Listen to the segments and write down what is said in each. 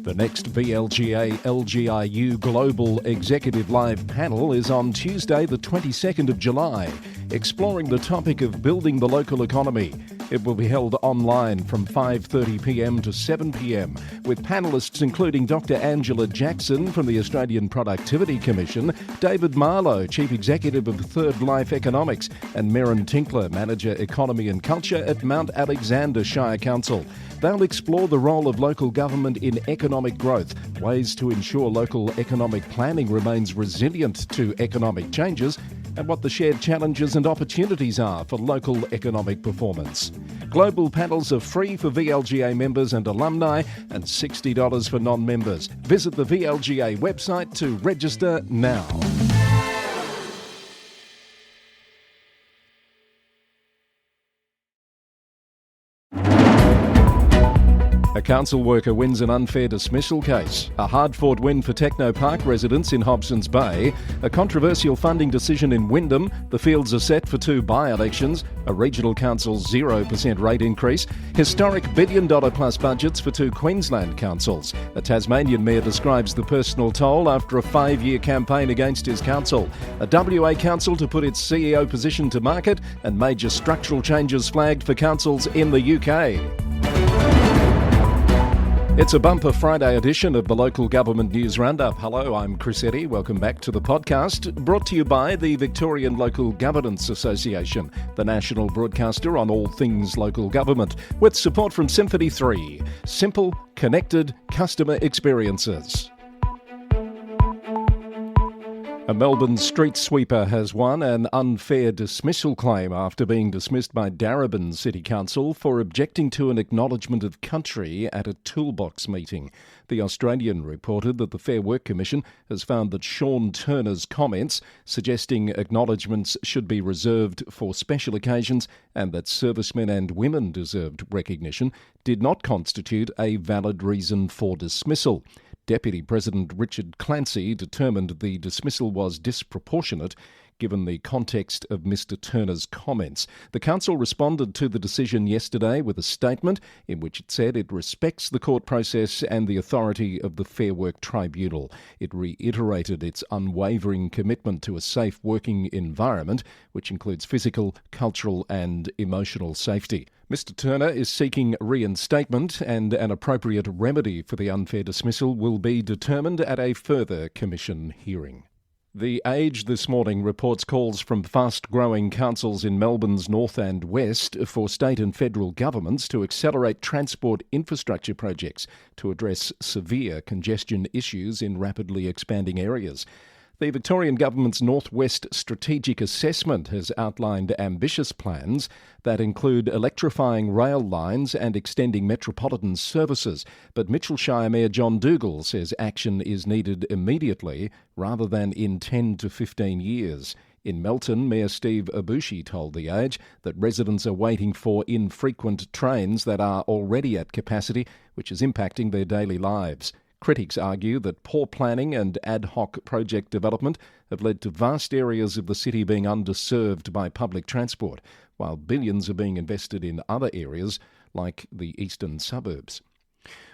The next VLGA-LGIU Global Executive Live panel is on Tuesday the 22nd of July, exploring the topic of building the local economy. It will be held online from 5:30pm to 7pm, with panellists including Dr. Angela Jackson from the Australian Productivity Commission, David Marlowe, Chief Executive of Third Life Economics, and Merrin Tinkler, Manager Economy and Culture at Mount Alexander Shire Council. They'll explore the role of local government in economic growth, ways to ensure local economic planning remains resilient to economic changes, and what the shared challenges and opportunities are for local economic performance. Global panels are free for VLGA members and alumni and $60 for non-members. Visit the VLGA website to register now. A council worker wins an unfair dismissal case. A hard-fought win for Techno Park residents in Hobsons Bay. A controversial funding decision in Wyndham. The fields are set for 2 by-elections. A regional council's 0% rate increase. Historic $1 billion-plus budgets for 2 Queensland councils. A Tasmanian mayor describes the personal toll after a 5-year campaign against his council. A WA council to put its CEO position to market. And major structural changes flagged for councils in the UK. It's a bumper Friday edition of the Local Government News Roundup. Hello, I'm Chris Eddy. Welcome back to the podcast, brought to you by the Victorian Local Governance Association, the national broadcaster on all things local government, with support from Symphony 3. Simple, connected customer experiences. A Melbourne street sweeper has won an unfair dismissal claim after being dismissed by Darebin City Council for objecting to an acknowledgement of country at a toolbox meeting. The Australian reported that the Fair Work Commission has found that Sean Turner's comments, suggesting acknowledgements should be reserved for special occasions and that servicemen and women deserved recognition, did not constitute a valid reason for dismissal. Deputy President Richard Clancy determined the dismissal was disproportionate given the context of Mr Turner's comments. The council responded to the decision yesterday with a statement in which it said it respects the court process and the authority of the Fair Work Tribunal. It reiterated its unwavering commitment to a safe working environment, which includes physical, cultural and emotional safety. Mr Turner is seeking reinstatement, and an appropriate remedy for the unfair dismissal will be determined at a further commission hearing. The Age this morning reports calls from fast-growing councils in Melbourne's north and west for state and federal governments to accelerate transport infrastructure projects to address severe congestion issues in rapidly expanding areas. The Victorian Government's Northwest Strategic Assessment has outlined ambitious plans that include electrifying rail lines and extending metropolitan services, but Mitchell Shire Mayor John Dougal says action is needed immediately rather than in 10 to 15 years. In Melton, Mayor Steve Abushi told The Age that residents are waiting for infrequent trains that are already at capacity, which is impacting their daily lives. Critics argue that poor planning and ad hoc project development have led to vast areas of the city being underserved by public transport, while billions are being invested in other areas like the eastern suburbs.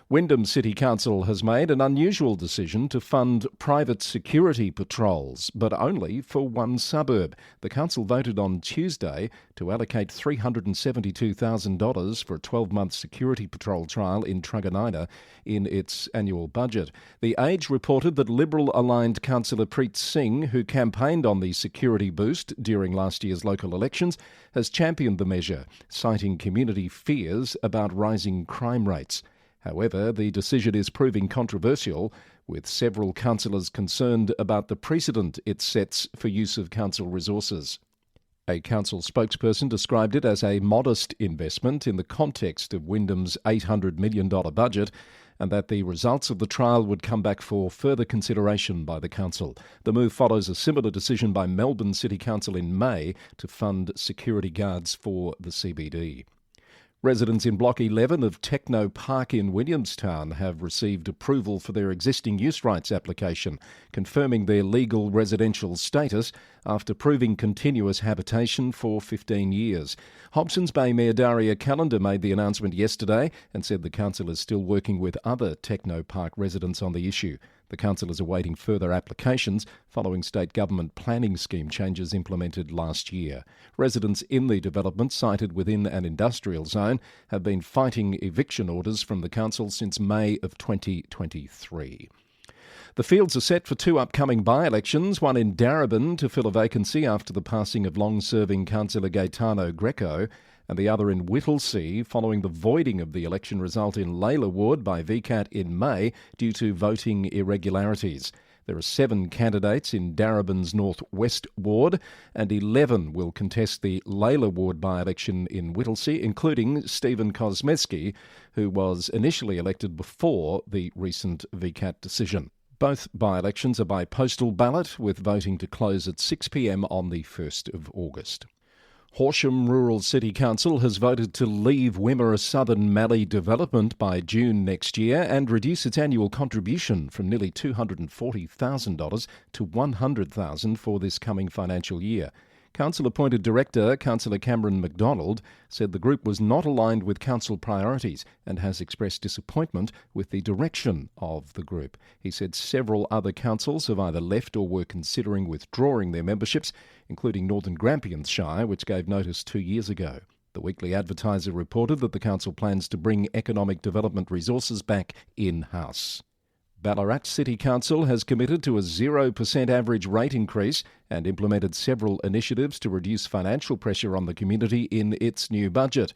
Wyndham City Council has made an unusual decision to fund private security patrols, but only for one suburb. The council voted on Tuesday to allocate $372,000 for a 12-month security patrol trial in Truganina in its annual budget. The Age reported that Liberal-aligned councillor Preet Singh, who campaigned on the security boost during last year's local elections, has championed the measure, citing community fears about rising crime rates. However, the decision is proving controversial, with several councillors concerned about the precedent it sets for use of council resources. A council spokesperson described it as a modest investment in the context of Wyndham's $800 million budget, and that the results of the trial would come back for further consideration by the council. The move follows a similar decision by Melbourne City Council in May to fund security guards for the CBD. Residents in Block 11 of Techno Park in Williamstown have received approval for their existing use rights application, confirming their legal residential status after proving continuous habitation for 15 years. Hobsons Bay Mayor Daria Callender made the announcement yesterday and said the council is still working with other Techno Park residents on the issue. The council is awaiting further applications following state government planning scheme changes implemented last year. Residents in the development, sited within an industrial zone, have been fighting eviction orders from the council since May of 2023. The fields are set for two upcoming by-elections, one in Darebin to fill a vacancy after the passing of long-serving councillor Gaetano Greco, and the other in Whittlesea following the voiding of the election result in Layla Ward by VCAT in May due to voting irregularities. There are 7 candidates in Darebin's North West Ward, and 11 will contest the Layla Ward by-election in Whittlesea, including Stephen Kosmeski, who was initially elected before the recent VCAT decision. Both by-elections are by postal ballot, with voting to close at 6 p.m. on the 1st of August. Horsham Rural City Council has voted to leave Wimmera Southern Mallee Development by June next year and reduce its annual contribution from nearly $240,000 to $100,000 for this coming financial year. Council-appointed Director, Councillor Cameron MacDonald, said the group was not aligned with council priorities and has expressed disappointment with the direction of the group. He said several other councils have either left or were considering withdrawing their memberships, including Northern Grampians Shire, which gave notice 2 years ago. The Weekly Advertiser reported that the council plans to bring economic development resources back in-house. Ballarat City Council has committed to a 0% average rate increase and implemented several initiatives to reduce financial pressure on the community in its new budget.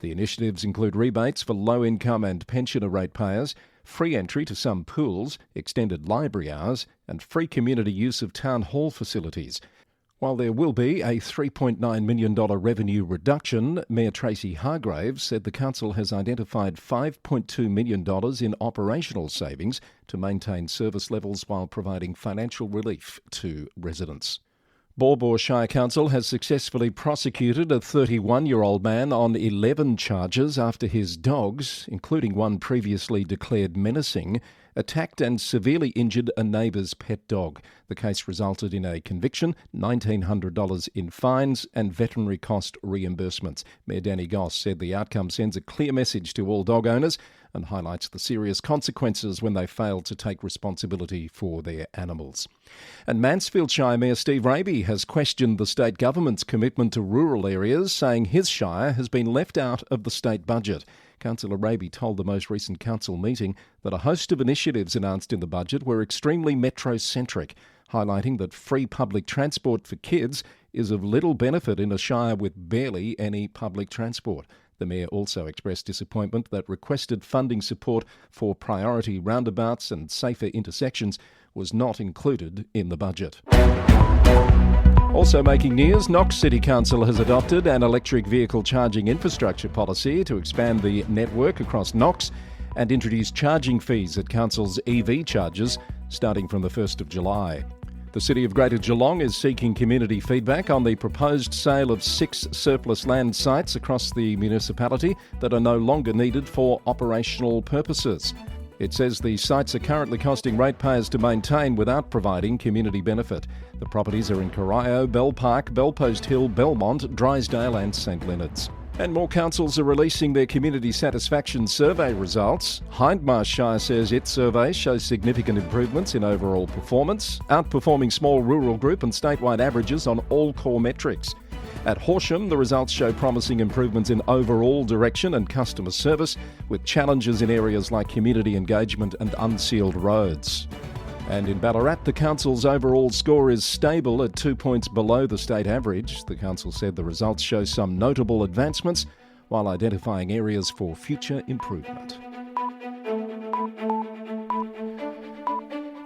The initiatives include rebates for low-income and pensioner ratepayers, free entry to some pools, extended library hours, and free community use of town hall facilities. While there will be a $3.9 million revenue reduction, Mayor Tracy Hargraves said the council has identified $5.2 million in operational savings to maintain service levels while providing financial relief to residents. Baw Baw Shire Council has successfully prosecuted a 31-year-old man on 11 charges after his dogs, including one previously declared menacing, attacked and severely injured a neighbour's pet dog. The case resulted in a conviction, $1,900 in fines and veterinary cost reimbursements. Mayor Danny Goss said the outcome sends a clear message to all dog owners and highlights the serious consequences when they fail to take responsibility for their animals. And Mansfield Shire Mayor Steve Raby has questioned the state government's commitment to rural areas, saying his shire has been left out of the state budget. Councillor Raby told the most recent council meeting that a host of initiatives announced in the budget were extremely metro-centric, highlighting that free public transport for kids is of little benefit in a shire with barely any public transport. The Mayor also expressed disappointment that requested funding support for priority roundabouts and safer intersections was not included in the budget. Also making news, Knox City Council has adopted an electric vehicle charging infrastructure policy to expand the network across Knox and introduce charging fees at council's EV charges starting from the 1st of July. The City of Greater Geelong is seeking community feedback on the proposed sale of 6 surplus land sites across the municipality that are no longer needed for operational purposes. It says the sites are currently costing ratepayers to maintain without providing community benefit. The properties are in Corio, Bell Park, Bellpost Hill, Belmont, Drysdale and St Leonards. And more councils are releasing their community satisfaction survey results. Hindmarsh Shire says its survey shows significant improvements in overall performance, outperforming small rural group and statewide averages on all core metrics. At Horsham, the results show promising improvements in overall direction and customer service, with challenges in areas like community engagement and unsealed roads. And in Ballarat, the council's overall score is stable at 2 points below the state average. The council said the results show some notable advancements while identifying areas for future improvement.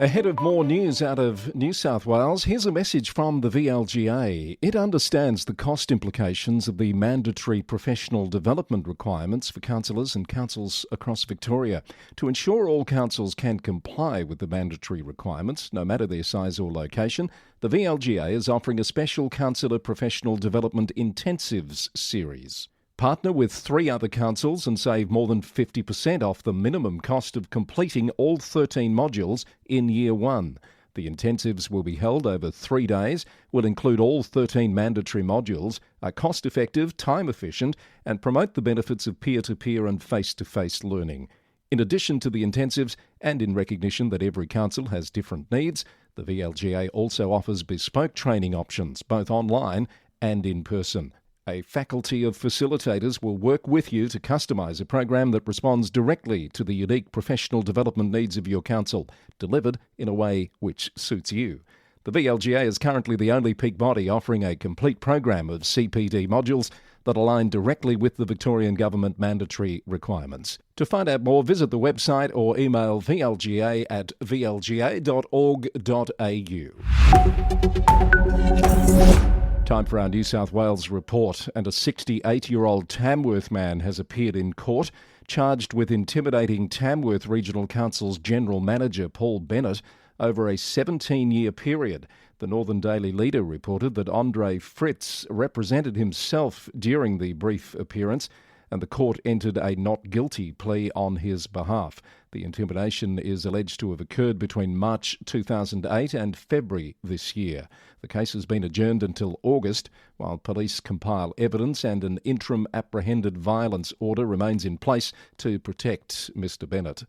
Ahead of more news out of New South Wales, here's a message from the VLGA. It understands the cost implications of the mandatory professional development requirements for councillors and councils across Victoria. To ensure all councils can comply with the mandatory requirements, no matter their size or location, the VLGA is offering a special councillor professional development intensives series. Partner with 3 other councils and save more than 50% off the minimum cost of completing all 13 modules in Year 1. The intensives will be held over 3 days, will include all 13 mandatory modules, are cost-effective, time-efficient and promote the benefits of peer-to-peer and face-to-face learning. In addition to the intensives, and in recognition that every council has different needs, the VLGA also offers bespoke training options, both online and in person. A faculty of facilitators will work with you to customise a program that responds directly to the unique professional development needs of your council, delivered in a way which suits you. The VLGA is currently the only peak body offering a complete program of CPD modules that align directly with the Victorian Government mandatory requirements. To find out more, visit the website or email vlga@vlga.org.au. Time for our New South Wales report, and a 68-year-old Tamworth man has appeared in court, charged with intimidating Tamworth Regional Council's General Manager Paul Bennett over a 17-year period. The Northern Daily Leader reported that Andre Fritz represented himself during the brief appearance, and the court entered a not guilty plea on his behalf. The intimidation is alleged to have occurred between March 2008 and February this year. The case has been adjourned until August, while police compile evidence and an interim apprehended violence order remains in place to protect Mr Bennett.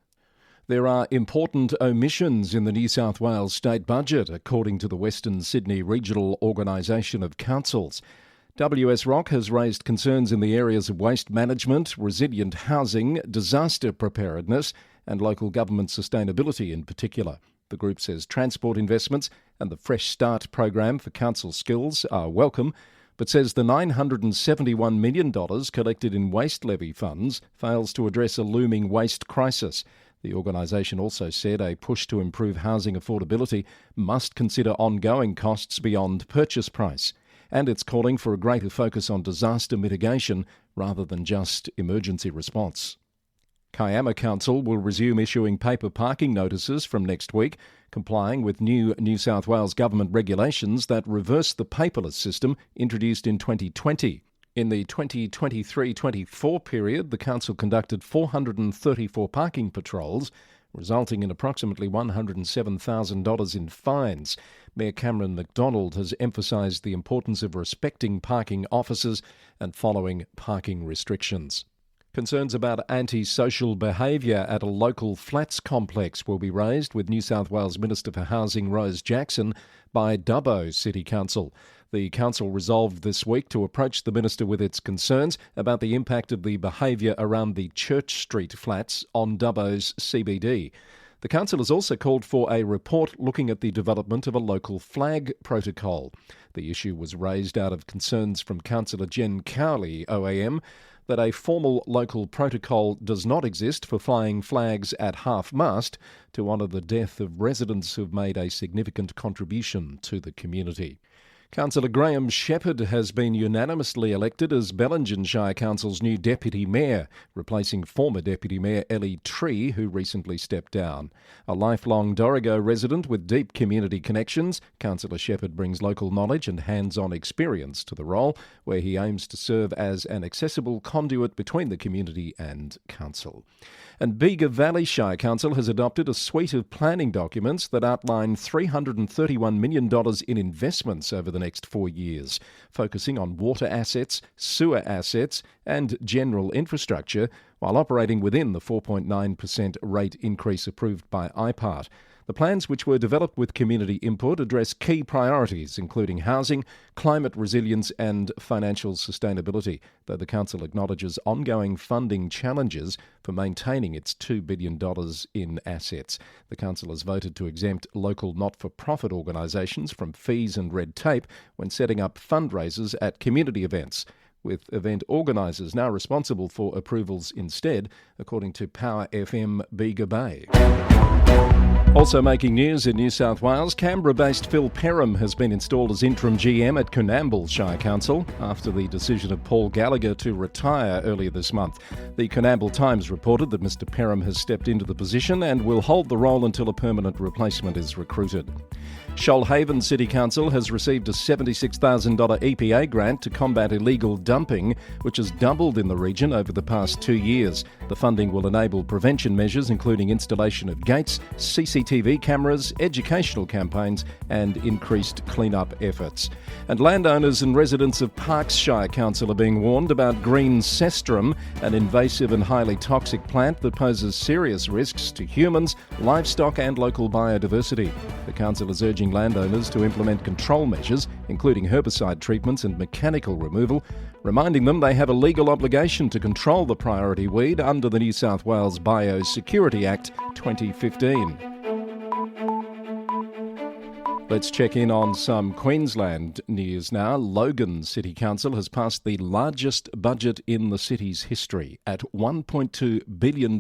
There are important omissions in the New South Wales state budget, according to the Western Sydney Regional Organisation of Councils. WS Rock has raised concerns in the areas of waste management, resilient housing, disaster preparedness and local government sustainability in particular. The group says transport investments and the Fresh Start program for council skills are welcome, but says the $971 million collected in waste levy funds fails to address a looming waste crisis. The organisation also said a push to improve housing affordability must consider ongoing costs beyond purchase price. And it's calling for a greater focus on disaster mitigation rather than just emergency response. Kiama Council will resume issuing paper parking notices from next week, complying with new New South Wales government regulations that reverse the paperless system introduced in 2020. In the 2023-24 period, the council conducted 434 parking patrols, resulting in approximately $107,000 in fines. Mayor Cameron McDonald has emphasised the importance of respecting parking officers and following parking restrictions. Concerns about antisocial behaviour at a local flats complex will be raised with New South Wales Minister for Housing Rose Jackson by Dubbo City Council. The council resolved this week to approach the minister with its concerns about the impact of the behaviour around the Church Street flats on Dubbo's CBD. The council has also called for a report looking at the development of a local flag protocol. The issue was raised out of concerns from Councillor Jen Cowley, OAM, that a formal local protocol does not exist for flying flags at half-mast to honour the death of residents who've made a significant contribution to the community. Councillor Graham Shepherd has been unanimously elected as Bellingen Shire Council's new Deputy Mayor, replacing former Deputy Mayor Ellie Tree, who recently stepped down. A lifelong Dorrigo resident with deep community connections, Councillor Shepherd brings local knowledge and hands-on experience to the role, where he aims to serve as an accessible conduit between the community and council. And Bega Valley Shire Council has adopted a suite of planning documents that outline $331 million in investments over the next 4 years, focusing on water assets, sewer assets and general infrastructure, while operating within the 4.9% rate increase approved by IPART. The plans, which were developed with community input, address key priorities including housing, climate resilience and financial sustainability, though the council acknowledges ongoing funding challenges for maintaining its $2 billion in assets. The council has voted to exempt local not-for-profit organisations from fees and red tape when setting up fundraisers at community events, with event organisers now responsible for approvals instead, according to Power FM Bega Bay. Also making news in New South Wales, Canberra-based Phil Perham has been installed as interim GM at Coonamble Shire Council after the decision of Paul Gallagher to retire earlier this month. The Coonamble Times reported that Mr Perham has stepped into the position and will hold the role until a permanent replacement is recruited. Shoalhaven City Council has received a $76,000 EPA grant to combat illegal dumping, which has doubled in the region over the past 2 years. The funding will enable prevention measures, including installation of gates, CCTV cameras, educational campaigns and increased clean-up efforts. And landowners and residents of Parks Shire Council are being warned about green cestrum, an invasive and highly toxic plant that poses serious risks to humans, livestock and local biodiversity. The council is urging landowners to implement control measures, including herbicide treatments and mechanical removal, reminding them they have a legal obligation to control the priority weed under the New South Wales Biosecurity Act 2015. Let's check in on some Queensland news now. Logan City Council has passed the largest budget in the city's history at $1.2 billion.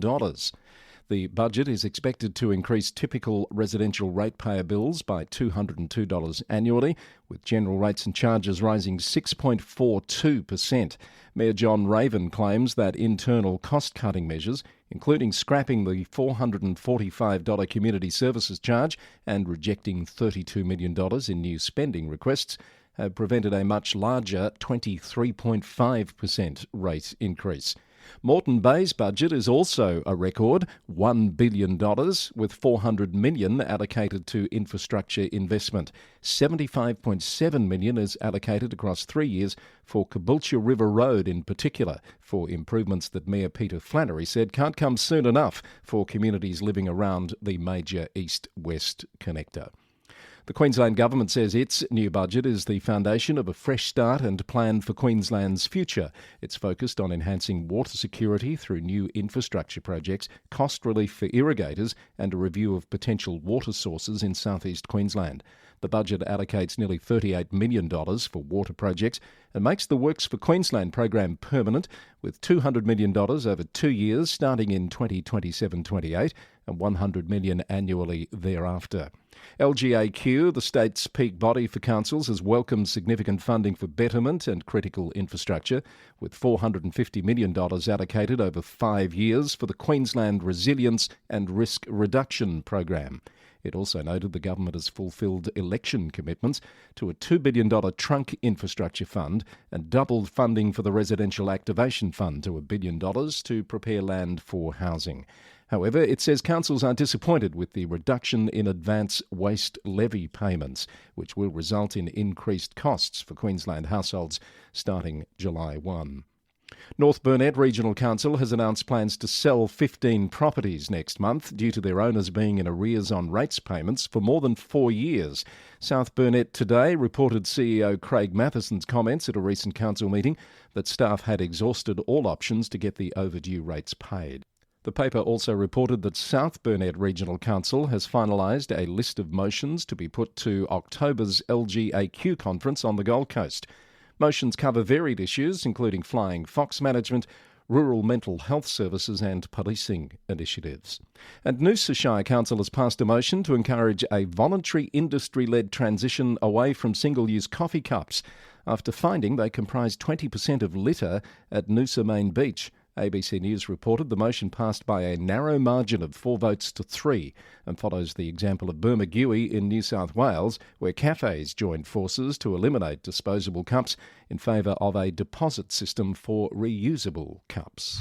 The budget is expected to increase typical residential ratepayer bills by $202 annually, with general rates and charges rising 6.42%. Mayor John Raven claims that internal cost-cutting measures, including scrapping the $445 community services charge and rejecting $32 million in new spending requests, have prevented a much larger 23.5% rate increase. Moreton Bay's budget is also a record, $1 billion, with $400 million allocated to infrastructure investment. $75.7 million is allocated across 3 years for Caboolture River Road in particular, for improvements that Mayor Peter Flannery said can't come soon enough for communities living around the major east-west connector. The Queensland Government says its new budget is the foundation of a fresh start and plan for Queensland's future. It's focused on enhancing water security through new infrastructure projects, cost relief for irrigators and a review of potential water sources in southeast Queensland. The budget allocates nearly $38 million for water projects and makes the Works for Queensland program permanent, with $200 million over 2 years starting in 2027-28 and $100 million annually thereafter. LGAQ, the state's peak body for councils, has welcomed significant funding for betterment and critical infrastructure, with $450 million allocated over 5 years for the Queensland Resilience and Risk Reduction program. It also noted the government has fulfilled election commitments to a $2 billion trunk infrastructure fund and doubled funding for the Residential Activation Fund to $1 billion to prepare land for housing. However, it says councils are disappointed with the reduction in advance waste levy payments, which will result in increased costs for Queensland households starting July 1. North Burnett Regional Council has announced plans to sell 15 properties next month due to their owners being in arrears on rates payments for more than 4 years. South Burnett Today reported CEO Craig Matheson's comments at a recent council meeting that staff had exhausted all options to get the overdue rates paid. The paper also reported that South Burnett Regional Council has finalised a list of motions to be put to October's LGAQ conference on the Gold Coast. Motions cover varied issues, including flying fox management, rural mental health services and policing initiatives. And Noosa Shire Council has passed a motion to encourage a voluntary industry-led transition away from single-use coffee cups after finding they comprise 20% of litter at Noosa Main Beach. ABC News reported the motion passed by a narrow margin of 4 votes to 3 and follows the example of Bermagui in New South Wales, where cafes joined forces to eliminate disposable cups in favour of a deposit system for reusable cups.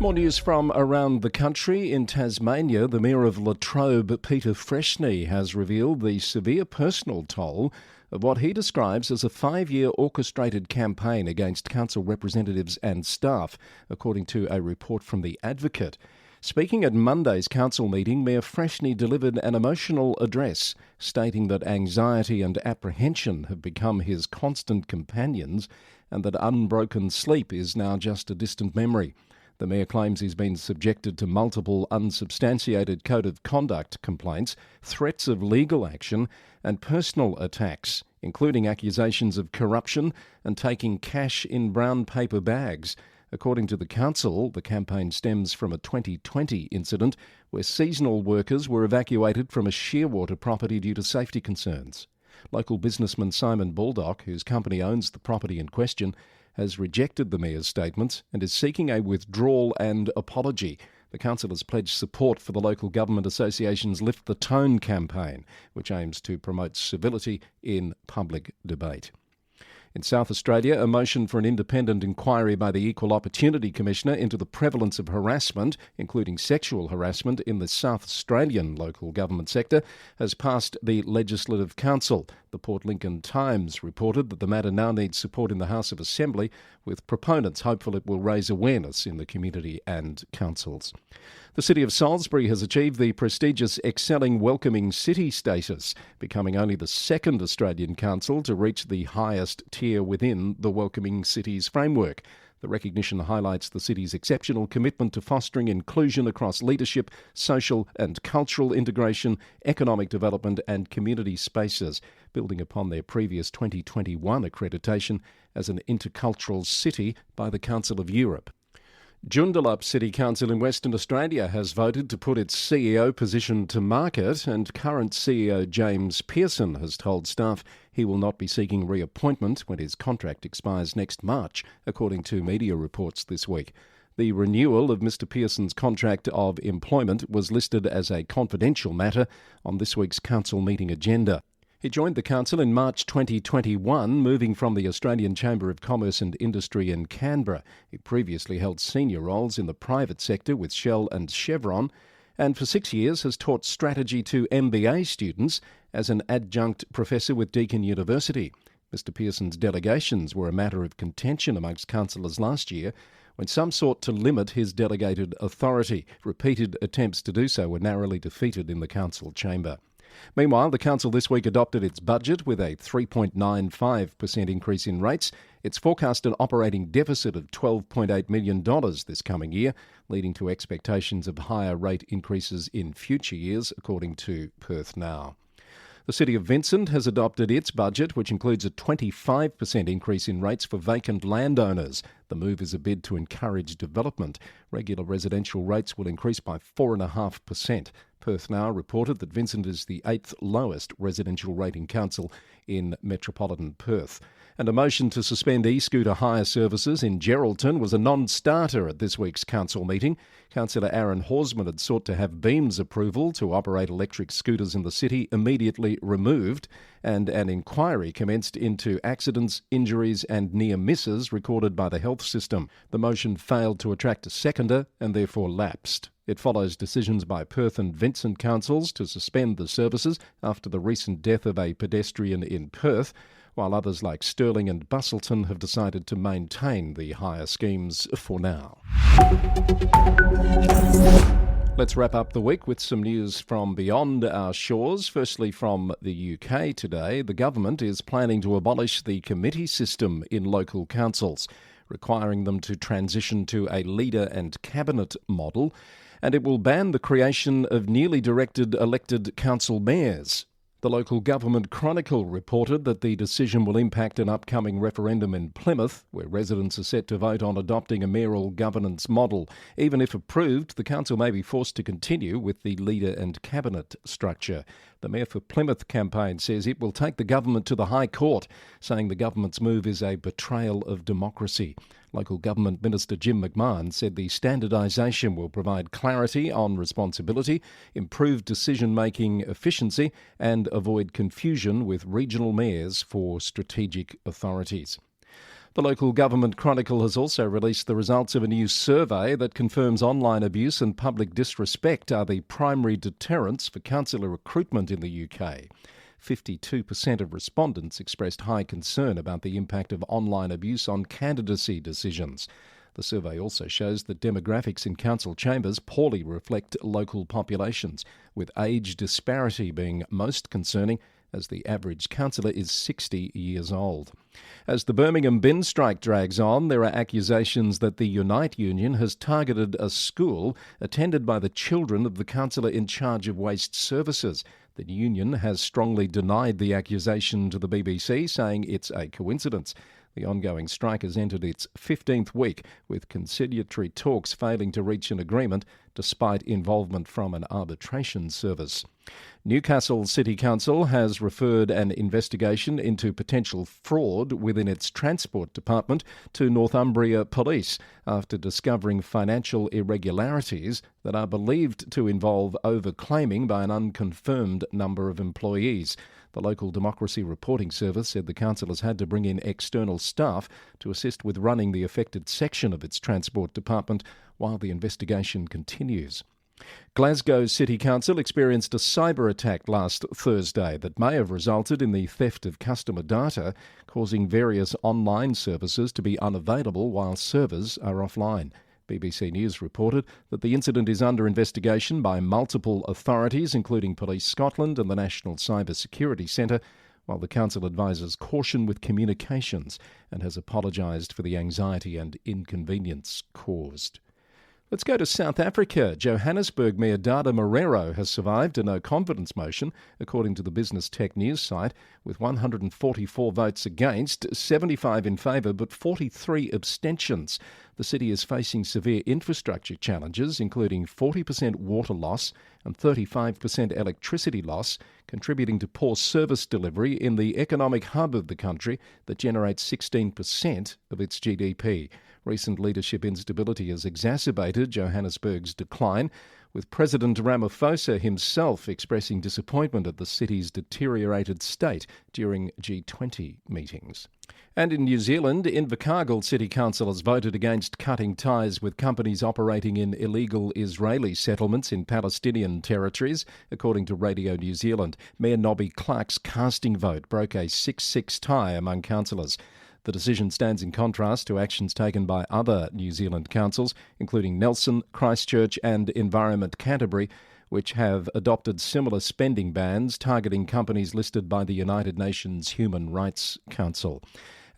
More news from around the country. In Tasmania, the Mayor of Latrobe, Peter Freshney, has revealed the severe personal toll of what he describes as a 5-year orchestrated campaign against council representatives and staff, according to a report from The Advocate. Speaking at Monday's council meeting, Mayor Freshney delivered an emotional address, stating that anxiety and apprehension have become his constant companions and that unbroken sleep is now just a distant memory. The Mayor claims he's been subjected to multiple unsubstantiated code of conduct complaints, threats of legal action and personal attacks, including accusations of corruption and taking cash in brown paper bags. According to the council, the campaign stems from a 2020 incident where seasonal workers were evacuated from a shearwater property due to safety concerns. Local businessman Simon Baldock, whose company owns the property in question, has rejected the Mayor's statements and is seeking a withdrawal and apology. The council has pledged support for the Local Government Association's Lift the Tone campaign, which aims to promote civility in public debate. In South Australia, a motion for an independent inquiry by the Equal Opportunity Commissioner into the prevalence of harassment, including sexual harassment, in the South Australian local government sector has passed the Legislative Council. The Port Lincoln Times reported that the matter now needs support in the House of Assembly, with proponents hopeful it will raise awareness in the community and councils. The city of Salisbury has achieved the prestigious Excelling Welcoming City status, becoming only the second Australian council to reach the highest tier within the Welcoming Cities framework. The recognition highlights the city's exceptional commitment to fostering inclusion across leadership, social and cultural integration, economic development and community spaces, building upon their previous 2021 accreditation as an intercultural city by the Council of Europe. Joondalup City Council in Western Australia has voted to put its CEO position to market, and current CEO James Pearson has told staff he will not be seeking reappointment when his contract expires next March, according to media reports this week. The renewal of Mr Pearson's contract of employment was listed as a confidential matter on this week's council meeting agenda. He joined the council in March 2021, moving from the Australian Chamber of Commerce and Industry in Canberra. He previously held senior roles in the private sector with Shell and Chevron, and for 6 years has taught strategy to MBA students as an adjunct professor with Deakin University. Mr Pearson's delegations were a matter of contention amongst councillors last year, when some sought to limit his delegated authority. Repeated attempts to do so were narrowly defeated in the council chamber. Meanwhile, the council this week adopted its budget with a 3.95% increase in rates. It's forecast an operating deficit of $12.8 million this coming year, leading to expectations of higher rate increases in future years, according to Perth Now. The City of Vincent has adopted its budget, which includes a 25% increase in rates for vacant landowners. The move is a bid to encourage development. Regular residential rates will increase by 4.5%. Perth Now reported that Vincent is the 8th lowest residential rating council in metropolitan Perth. And a motion to suspend e-scooter hire services in Geraldton was a non-starter at this week's council meeting. Councillor Aaron Horsman had sought to have Beam's approval to operate electric scooters in the city immediately removed, and an inquiry commenced into accidents, injuries and near misses recorded by the health system. The motion failed to attract a seconder and therefore lapsed. It follows decisions by Perth and Vincent councils to suspend the services after the recent death of a pedestrian in Perth, while others like Stirling and Busselton have decided to maintain the hire schemes for now. Let's wrap up the week with some news from beyond our shores. Firstly, from the UK today, the government is planning to abolish the committee system in local councils, requiring them to transition to a leader and cabinet model, and it will ban the creation of nearly directed elected council mayors. The Local Government Chronicle reported that the decision will impact an upcoming referendum in Plymouth, where residents are set to vote on adopting a mayoral governance model. Even if approved, the council may be forced to continue with the leader and cabinet structure. The Mayor for Plymouth campaign says it will take the government to the High Court, saying the government's move is a betrayal of democracy. Local Government Minister Jim McMahon said the standardisation will provide clarity on responsibility, improve decision-making efficiency and avoid confusion with regional mayors for strategic authorities. The Local Government Chronicle has also released the results of a new survey that confirms online abuse and public disrespect are the primary deterrents for councillor recruitment in the UK. 52% of respondents expressed high concern about the impact of online abuse on candidacy decisions. The survey also shows that demographics in council chambers poorly reflect local populations, with age disparity being most concerning, as the average councillor is 60 years old. As the Birmingham bin strike drags on, there are accusations that the Unite Union has targeted a school attended by the children of the councillor in charge of waste services. The union has strongly denied the accusation to the BBC, saying it's a coincidence. The ongoing strike has entered its 15th week, with conciliatory talks failing to reach an agreement despite involvement from an arbitration service. Newcastle City Council has referred an investigation into potential fraud within its Transport Department to Northumbria Police after discovering financial irregularities that are believed to involve overclaiming by an unconfirmed number of employees. The Local Democracy Reporting Service said the council has had to bring in external staff to assist with running the affected section of its Transport Department while the investigation continues. Glasgow City Council experienced a cyber attack last Thursday that may have resulted in the theft of customer data, causing various online services to be unavailable while servers are offline. BBC News reported that the incident is under investigation by multiple authorities, including Police Scotland and the National Cyber Security Centre, while the council advises caution with communications and has apologised for the anxiety and inconvenience caused. Let's go to South Africa. Johannesburg Mayor Dada Marero has survived a no-confidence motion, according to the Business Tech News site, with 144 votes against, 75 in favour but 43 abstentions. The city is facing severe infrastructure challenges, including 40% water loss and 35% electricity loss, contributing to poor service delivery in the economic hub of the country that generates 16% of its GDP. Recent leadership instability has exacerbated Johannesburg's decline, with President Ramaphosa himself expressing disappointment at the city's deteriorated state during G20 meetings. And in New Zealand, Invercargill City Council has voted against cutting ties with companies operating in illegal Israeli settlements in Palestinian territories, according to Radio New Zealand. Mayor Nobby Clark's casting vote broke a 6-6 tie among councillors. The decision stands in contrast to actions taken by other New Zealand councils, including Nelson, Christchurch and Environment Canterbury, which have adopted similar spending bans targeting companies listed by the United Nations Human Rights Council.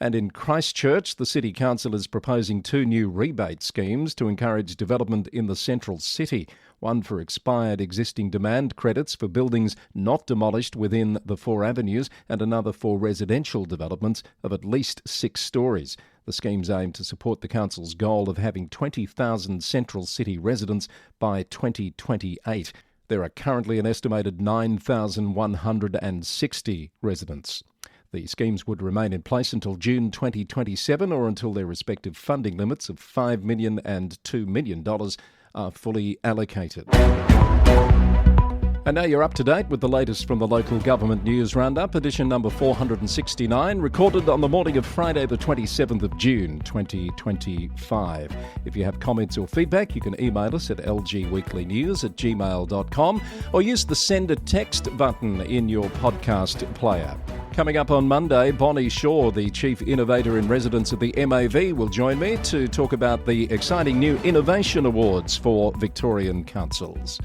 And in Christchurch, the City Council is proposing 2 new rebate schemes to encourage development in the central city, one for expired existing demand credits for buildings not demolished within the 4 avenues and another for residential developments of at least 6 stories. The schemes aim to support the council's goal of having 20,000 central city residents by 2028. There are currently an estimated 9,160 residents. The schemes would remain in place until June 2027 or until their respective funding limits of $5 million and $2 million are fully allocated. And now you're up to date with the latest from the Local Government News Roundup, edition number 469, recorded on the morning of Friday the 27th of June 2025. If you have comments or feedback, you can email us at lgweeklynews@gmail.com or use the send a text button in your podcast player. Coming up on Monday, Bonnie Shaw, the Chief Innovator in Residence at the MAV, will join me to talk about the exciting new Innovation Awards for Victorian councils.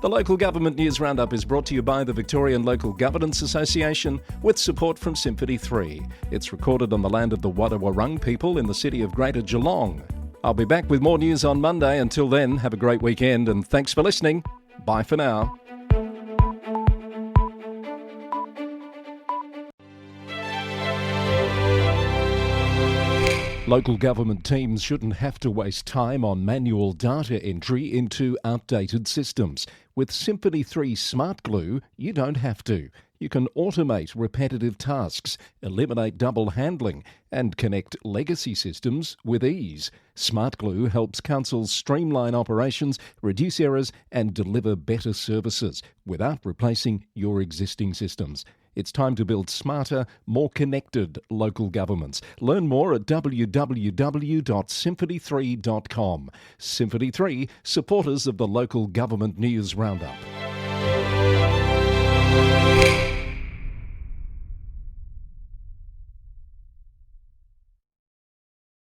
The Local Government News Roundup is brought to you by the Victorian Local Governance Association with support from Symphony 3. It's recorded on the land of the Wadawurrung people in the city of Greater Geelong. I'll be back with more news on Monday. Until then, have a great weekend and thanks for listening. Bye for now. Local government teams shouldn't have to waste time on manual data entry into outdated systems. With Symphony 3 Smart Glue, you don't have to. You can automate repetitive tasks, eliminate double handling, and connect legacy systems with ease. Smart Glue helps councils streamline operations, reduce errors, and deliver better services without replacing your existing systems. It's time to build smarter, more connected local governments. Learn more at www.symphony3.com. Symphony 3, supporters of the Local Government News Roundup.